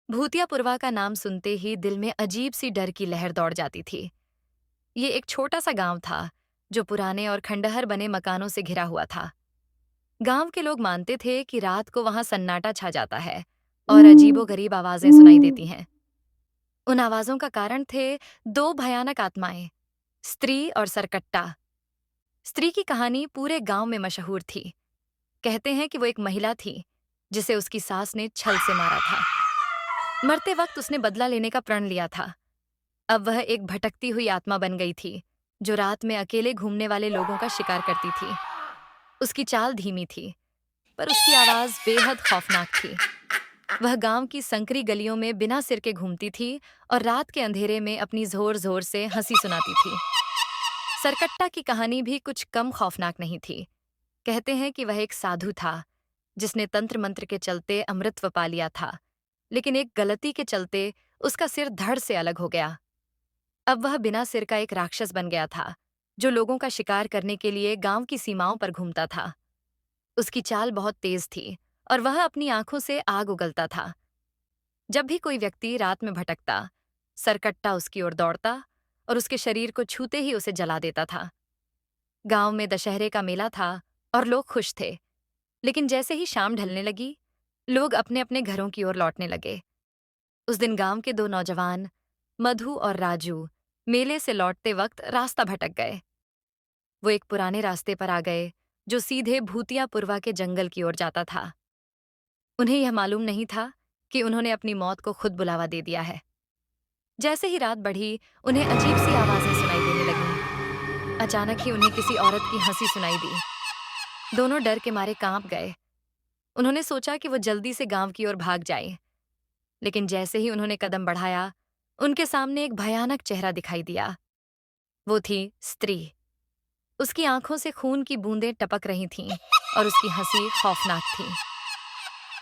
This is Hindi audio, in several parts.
भूतियापुरवा का नाम सुनते ही दिल में अजीब सी डर की लहर दौड़ जाती थी। ये एक छोटा सा गांव था जो पुराने और खंडहर बने मकानों से घिरा हुआ था। गांव के लोग मानते थे कि रात को वहां सन्नाटा छा जाता है और अजीबोगरीब आवाजें सुनाई देती हैं। उन आवाजों का कारण थे दो भयानक आत्माएं, स्त्री और सरकट्टा। स्त्री की कहानी पूरे गांव में मशहूर थी। कहते हैं कि वो एक महिला थी जिसे उसकी सास ने छल से मारा था। मरते वक्त उसने बदला लेने का प्रण लिया था। अब वह एक भटकती हुई आत्मा बन गई थी जो रात में अकेले घूमने वाले लोगों का शिकार करती थी। उसकी चाल धीमी थी, पर उसकी आवाज बेहद खौफनाक थी। वह गांव की संकरी गलियों में बिना सिर के घूमती थी और रात के अंधेरे में अपनी जोर जोर से हंसी सुनाती थी। सरकट्टा की कहानी भी कुछ कम खौफनाक नहीं थी। कहते हैं कि वह एक साधु था जिसने तंत्र मंत्र के चलते अमृतत्व पा लिया था, लेकिन एक गलती के चलते उसका सिर धड़ से अलग हो गया। अब वह बिना सिर का एक राक्षस बन गया था जो लोगों का शिकार करने के लिए गांव की सीमाओं पर घूमता था। उसकी चाल बहुत तेज थी और वह अपनी आंखों से आग उगलता था। जब भी कोई व्यक्ति रात में भटकता, सरकट्टा उसकी ओर दौड़ता और उसके शरीर को छूते ही उसे जला देता था। गांव में दशहरे का मेला था और लोग खुश थे, लेकिन जैसे ही शाम ढलने लगी, लोग अपने अपने घरों की ओर लौटने लगे। उस दिन गांव के दो नौजवान, मधु और राजू, मेले से लौटते वक्त रास्ता भटक गए। वो एक पुराने रास्ते पर आ गए जो सीधे भूतियापुरवा के जंगल की ओर जाता था। उन्हें यह मालूम नहीं था कि उन्होंने अपनी मौत को खुद बुलावा दे दिया है। जैसे ही रात बढ़ी, उन्हें अजीब सी आवाजें सुनाई देने लगीं। अचानक ही उन्हें किसी औरत की हंसी सुनाई दी। दोनों डर के मारे कांप गए। उन्होंने सोचा कि वो जल्दी से गांव की ओर भाग जाएं, लेकिन जैसे ही उन्होंने कदम बढ़ाया, उनके सामने एक भयानक चेहरा दिखाई दिया। वो थी स्त्री। उसकी आंखों से खून की बूंदें टपक रही थीं और उसकी हंसी खौफनाक थी।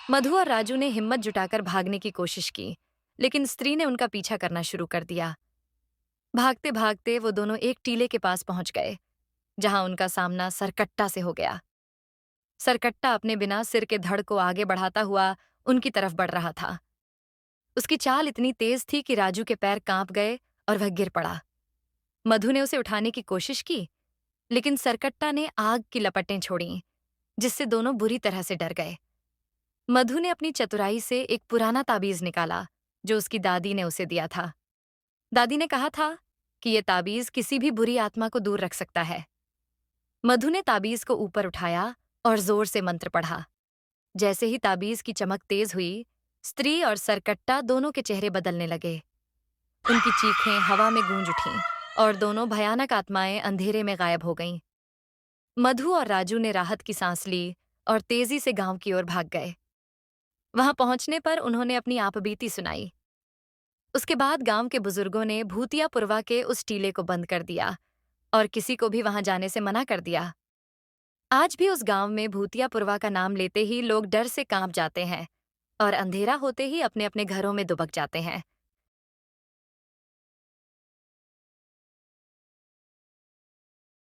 मधु और राजू ने हिम्मत जुटाकर भागने की कोशिश की, लेकिन स्त्री ने उनका पीछा करना शुरू कर दिया। भागते भागते वो दोनों एक टीले के पास पहुंच गए, जहां उनका सामना सरकट्टा से हो गया। सरकट्टा अपने बिना सिर के धड़ को आगे बढ़ाता हुआ उनकी तरफ बढ़ रहा था। उसकी चाल इतनी तेज थी कि राजू के पैर कांप गए और वह गिर पड़ा। मधु ने उसे उठाने की कोशिश की, लेकिन सरकट्टा ने आग की लपटें छोड़ीं, जिससे दोनों बुरी तरह से डर गए। मधु ने अपनी चतुराई से एक पुराना ताबीज निकाला जो उसकी दादी ने उसे दिया था। दादी ने कहा था कि यह ताबीज किसी भी बुरी आत्मा को दूर रख सकता है। मधु ने ताबीज को ऊपर उठाया और जोर से मंत्र पढ़ा। जैसे ही ताबीज की चमक तेज हुई, स्त्री और सरकट्टा दोनों के चेहरे बदलने लगे। उनकी चीखें हवा में गूंज उठीं और दोनों भयानक आत्माएं अंधेरे में गायब हो गईं। मधु और राजू ने राहत की सांस ली और तेजी से गांव की ओर भाग गए। वहां पहुंचने पर उन्होंने अपनी आपबीती सुनाई। उसके बाद गांव के बुजुर्गों ने भूतियापुरवा के उस टीले को बंद कर दिया और किसी को भी वहां जाने से मना कर दिया। आज भी उस गांव में भूतियापुरवा का नाम लेते ही लोग डर से कांप जाते हैं और अंधेरा होते ही अपने अपने घरों में दुबक जाते हैं।